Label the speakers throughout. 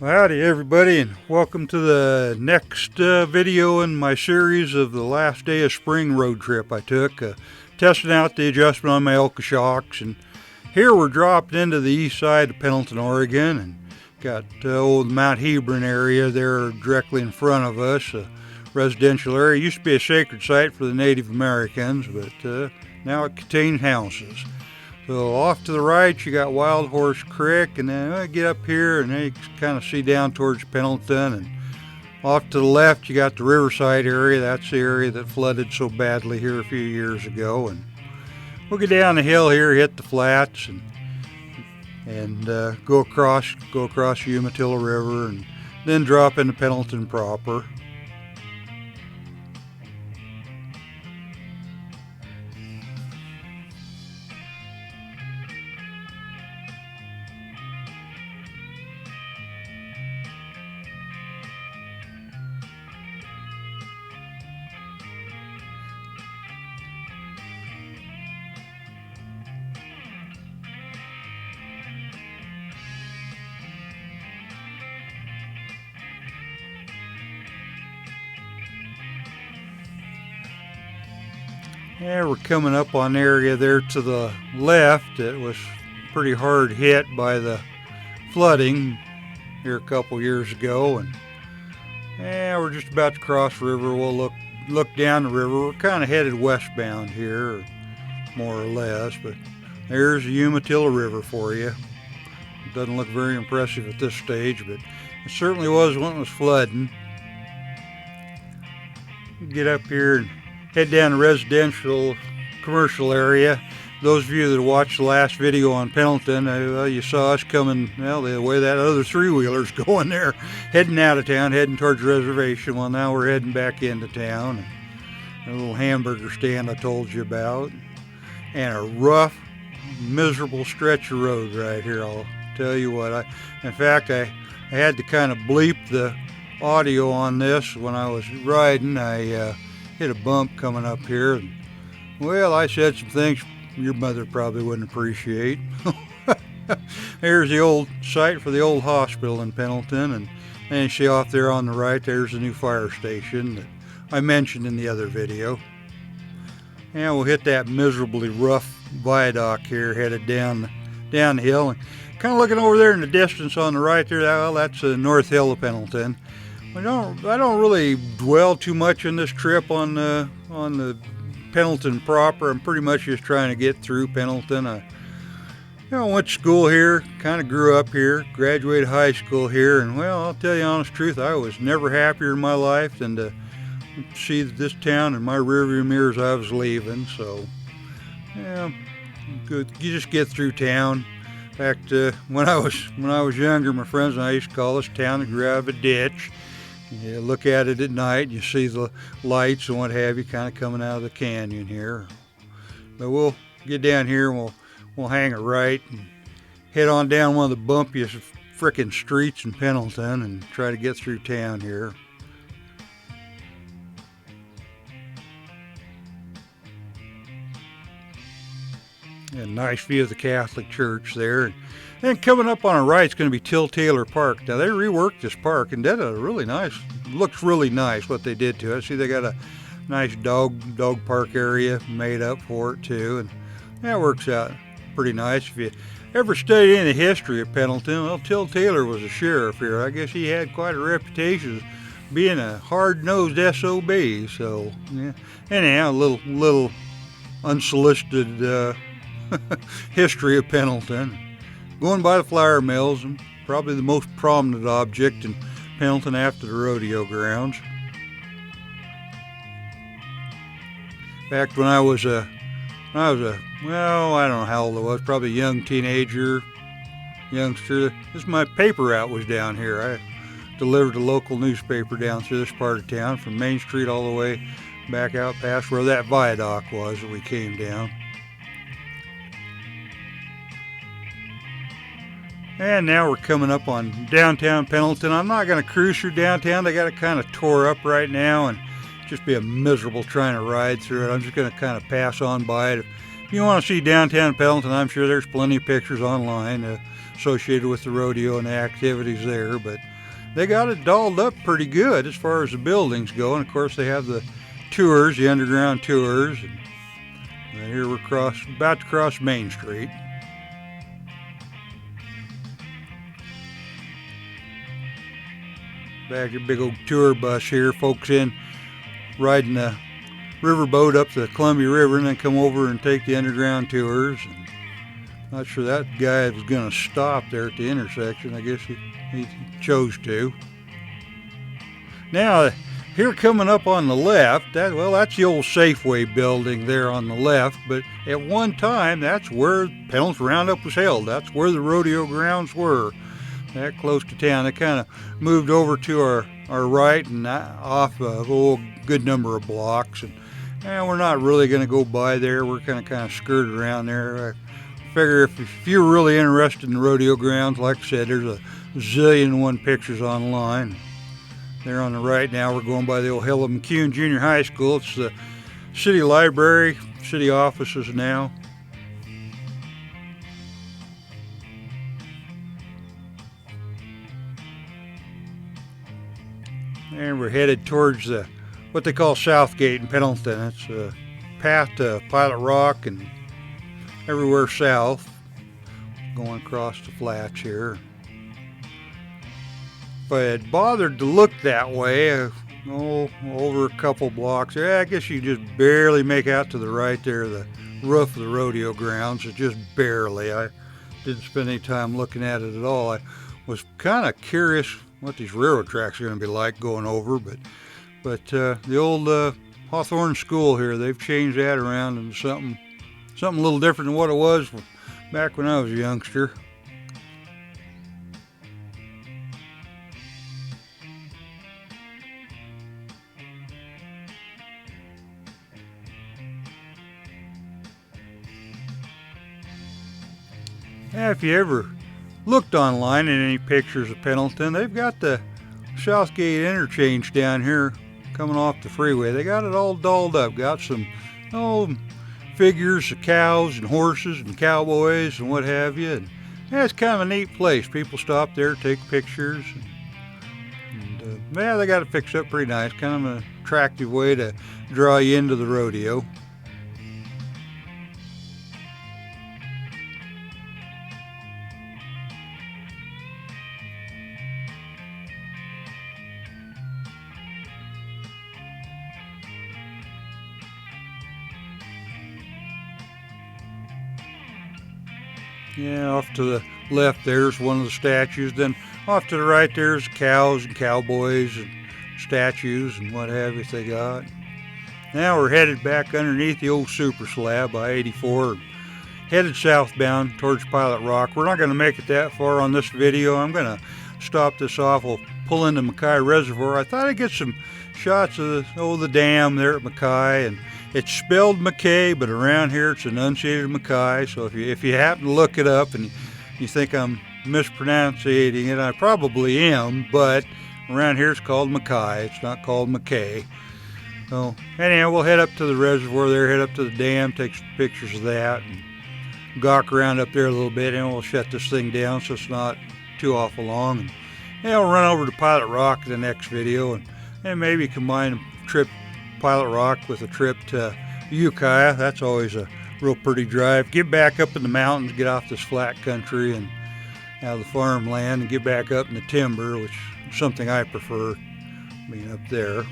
Speaker 1: Howdy everybody, and welcome to the next video in my series of the last day of spring road trip I took, testing out the adjustment on my Elka shocks. And here we're dropped into the east side of Pendleton, Oregon, and got old Mount Hebron area there directly in front of us, a residential area. It used to be a sacred site for the Native Americans, but now it contains houses. So off to the right you got Wild Horse Creek, and then I get up here and then you kind of see down towards Pendleton, and off to the left you got the Riverside area. That's the area that flooded so badly here a few years ago. And we'll get down the hill here, hit the flats, and go across the Umatilla River, and then drop into Pendleton proper. Yeah, we're coming up on the area there to the left. It was pretty hard hit by the flooding here a couple years ago, and yeah, we're just about to cross the river. We'll look down the river. We're kind of headed westbound here, more or less, but there's the Umatilla River for you. It doesn't look very impressive at this stage, but it certainly was when it was flooding. Get up here and head down the residential commercial area. Those of you that watched the last video on Pendleton, you saw us coming, well, the way that other three-wheeler's going there, heading out of town, heading towards the reservation. Well, now we're heading back into town. A little hamburger stand I told you about, and a rough, miserable stretch of road right here. I'll tell you what. In fact, I had to kind of bleep the audio on this when I was riding. I hit a bump coming up here, and well, I said some things your mother probably wouldn't appreciate. Here's the old site for the old hospital in Pendleton, and then you see off there on the right, there's the new fire station that I mentioned in the other video. And we'll hit that miserably rough viaduct here, headed down the hill, and kind of looking over there in the distance on the right there. Well, that's the North Hill of Pendleton. I don't really dwell too much on this trip on the Pendleton proper. I'm pretty much just trying to get through Pendleton. I went to school here, kind of grew up here, graduated high school here, and well, I'll tell you the honest truth, I was never happier in my life than to see this town in my rearview mirror as I was leaving. So, yeah, good. You just get through town. In fact, when I was younger, my friends and I used to call this town the grew out of a ditch. You look at it at night, you see the lights and what have you kind of coming out of the canyon here. But we'll get down here and we'll hang it right and head on down one of the bumpiest frickin' streets in Pendleton and try to get through town here. A nice view of the Catholic Church there. And coming up on our right is going to be Till Taylor Park. Now, they reworked this park and did a really nice, looks really nice what they did to it. See, they got a nice dog park area made up for it too, and that works out pretty nice. If you ever studied any history of Pendleton, well, Till Taylor was a sheriff here. I guess he had quite a reputation as being a hard-nosed SOB. So, yeah. Anyhow, a little unsolicited history of Pendleton. Going by the flour mills, and probably the most prominent object in Pendleton after the rodeo grounds. In fact, when I was a well, I don't know how old I was, probably a young youngster. My paper route was down here. I delivered a local newspaper down through this part of town, from Main Street all the way back out past where that viaduct was that we came down. And now we're coming up on downtown Pendleton. I'm not going to cruise through downtown. They got it kind of tore up right now, and just be a miserable trying to ride through it. I'm just going to kind of pass on by it. If you want to see downtown Pendleton, I'm sure there's plenty of pictures online. associated with the rodeo and the activities there, but they got it dolled up pretty good as far as the buildings go. And of course they have the tours, the underground tours, and here we're about to cross Main Street. Back a big old tour bus here, folks in riding the riverboat up the Columbia River and then come over and take the underground tours. And not sure that guy was going to stop there at the intersection. I guess he chose to. Now, here coming up on the left, that's the old Safeway building there on the left, but at one time, that's where Pendleton Roundup was held. That's where the rodeo grounds were, that close to town. They kind of moved over to our right and off a good number of blocks, and we're not really going to go by there. We're kind of skirted around there. I figure if you're really interested in the rodeo grounds, like I said, there's a zillion and one pictures online. There on the right now, we're going by the old Helen McCune Junior High School. It's the city library, city offices now. And we're headed towards what they call Southgate in Pendleton. It's a path to Pilot Rock and everywhere south, going across the flats here. If I had bothered to look that way, over a couple blocks, I guess you just barely make out to the right there, the roof of the rodeo grounds. It's just barely. I didn't spend any time looking at it at all. I was kind of curious what these railroad tracks are going to be like going over, but the old Hawthorne School here, they've changed that around into something a little different than what it was back when I was a youngster. If you ever looked online at any pictures of Pendleton, they've got the Southgate interchange down here coming off the freeway. They got it all dolled up, got some figures of cows and horses and cowboys and what have you. And it's kind of a neat place. People stop there, take pictures, and they got it fixed up pretty nice. Kind of an attractive way to draw you into the rodeo. Yeah, off to the left there's one of the statues. Then off to the right there's cows and cowboys and statues and what have you they got. Now we're headed back underneath the old super slab by 84, headed southbound towards Pilot Rock. We're not going to make it that far on this video. I'm going to stop this off. We'll pull into Mckay Reservoir. I thought I'd get some shots of the dam there at Mckay, and it's spelled Mckay, but around here it's enunciated Mckay. So if you happen to look it up and you think I'm mispronouncing it, I probably am, but around here it's called Mckay. It's not called Mckay. So anyhow, we'll head up to the reservoir there, head up to the dam, take some pictures of that, and gawk around up there a little bit, and we'll shut this thing down so it's not too awful long. And we'll run over to Pilot Rock in the next video, and maybe combine a trip Pilot Rock with a trip to Mckay. That's always a real pretty drive. Get back up in the mountains, get off this flat country and out of the farmland, and get back up in the timber, which is something I prefer, being up there.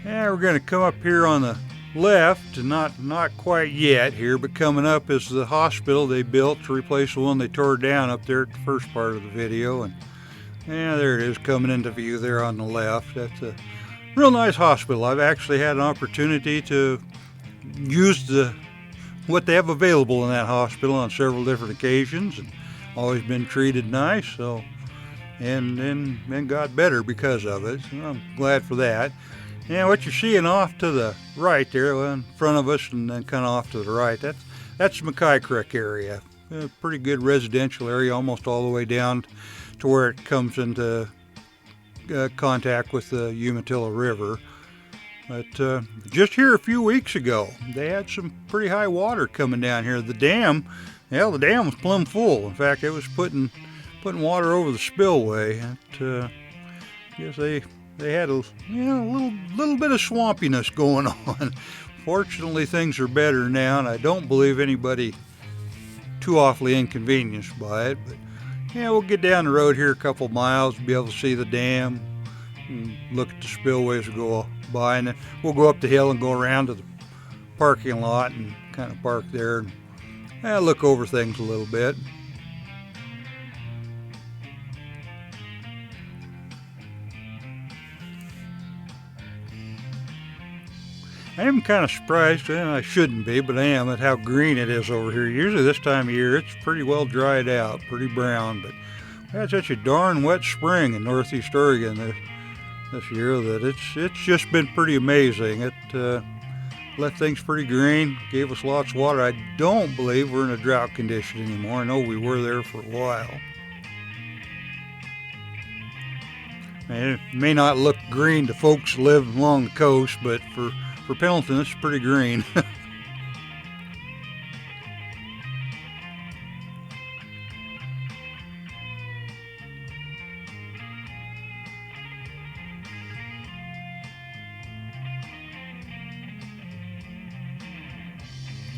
Speaker 1: Yeah, we're going to come up here on the left, and not quite yet here, but coming up is the hospital they built to replace the one they tore down up there at the first part of the video. And there it is coming into view there on the left. That's a real nice hospital. I've actually had an opportunity to use what they have available in that hospital on several different occasions, and always been treated nice. So and got better because of it. So I'm glad for that. And what you're seeing off to the right there, well, in front of us and then kind of off to the right, that's Mckay Creek area. A pretty good residential area, almost all the way down to where it comes into contact with the Umatilla River. But just here a few weeks ago, they had some pretty high water coming down here. The dam was plumb full. In fact, it was putting water over the spillway. I guess they had a little bit of swampiness going on. Fortunately, things are better now, and I don't believe anybody too awfully inconvenienced by it. But yeah, we'll get down the road here a couple miles, be able to see the dam, and look at the spillways we go by, and then we'll go up the hill and go around to the parking lot and kind of park there and look over things a little bit. I am kind of surprised, and I shouldn't be, but I am, at how green it is over here. Usually this time of year it's pretty well dried out, pretty brown, but we had such a darn wet spring in northeast Oregon this year that it's just been pretty amazing. It left things pretty green, gave us lots of water. I don't believe we're in a drought condition anymore. I know we were there for a while. And it may not look green to folks who live along the coast, but for Pendleton, it's pretty green.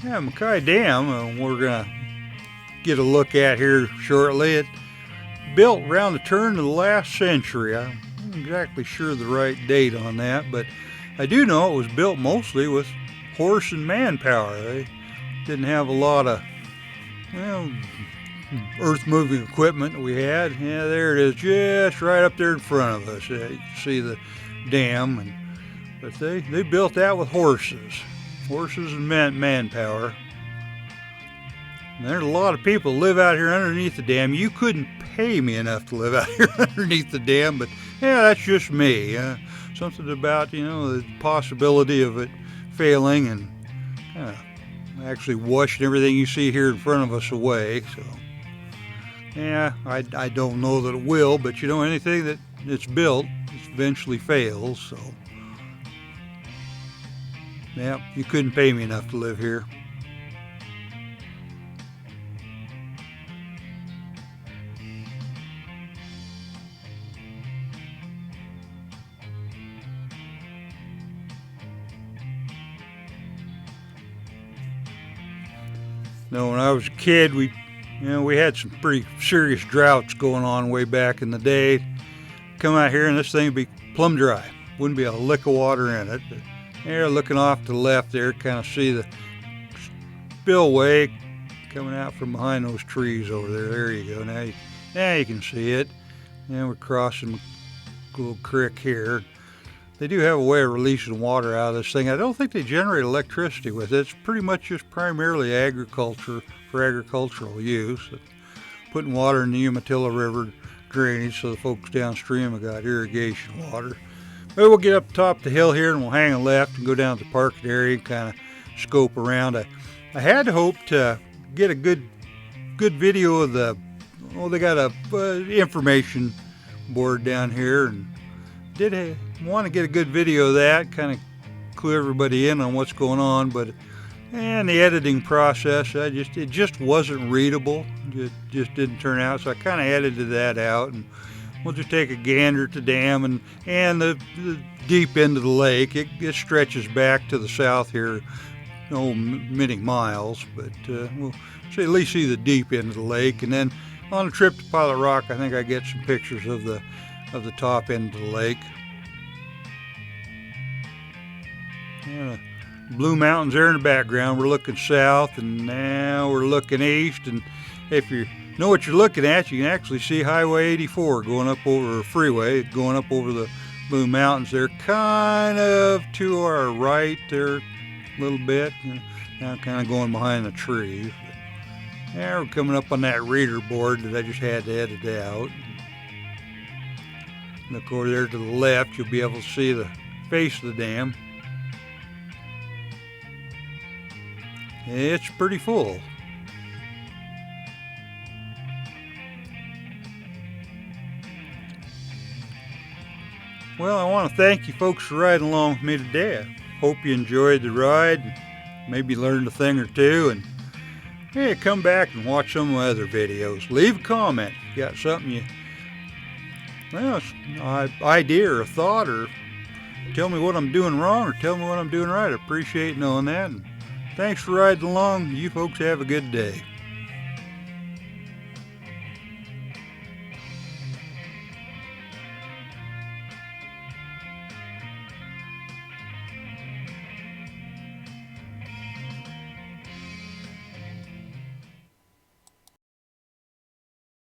Speaker 1: Yeah, Mckay Dam, we're going to get a look at here shortly. It built around the turn of the last century. I'm not exactly sure the right date on that, but I do know it was built mostly with horse and manpower. They didn't have a lot of, earth-moving equipment that we had. Yeah, there it is, just right up there in front of us. You can see the dam, but they built that with horses and manpower. And there's a lot of people live out here underneath the dam. You couldn't pay me enough to live out here underneath the dam, but yeah, that's just me. Something about, the possibility of it failing and actually washing everything you see here in front of us away. So, yeah, I don't know that it will, but anything that's built eventually fails. So, yeah, you couldn't pay me enough to live here. When I was a kid, we had some pretty serious droughts going on way back in the day. Come out here and this thing would be plumb dry. Wouldn't be a lick of water in it. But there, looking off to the left there, kind of see the spillway coming out from behind those trees over there. There you go. Now you can see it. And we're crossing a little creek here. They do have a way of releasing water out of this thing. I don't think they generate electricity with it. It's pretty much just primarily agriculture for agricultural use. Putting water in the Umatilla River drainage so the folks downstream have got irrigation water. But we'll get up top the hill here and we'll hang a left and go down to the parking area and kind of scope around. I had hoped to get a good video of they got a information board down here, and did want to get a good video of that, kind of clue everybody in on what's going on, but the editing process, it just wasn't readable. It just didn't turn out, so I kind of edited that out, and we'll just take a gander at the dam and the deep end of the lake. It stretches back to the south here, many miles, but we'll at least see the deep end of the lake, and then on a trip to Pilot Rock, I think I get some pictures of the top end of the lake. Blue Mountains there in the background. We're looking south, and now we're looking east. And if you know what you're looking at, you can actually see Highway 84 going up over a freeway, going up over the Blue Mountains. They're kind of to our right there a little bit. Now kind of going behind the trees. Yeah, we're coming up on that reader board that I just had to edit out. And of course, there to the left, you'll be able to see the face of the dam. It's pretty full. Well, I want to thank you folks for riding along with me today. I hope you enjoyed the ride, maybe learned a thing or two, and hey, come back and watch some of my other videos. Leave a comment if you got something idea or a thought, or tell me what I'm doing wrong or tell me what I'm doing right. I appreciate knowing that. And thanks for riding along. You folks have a good day.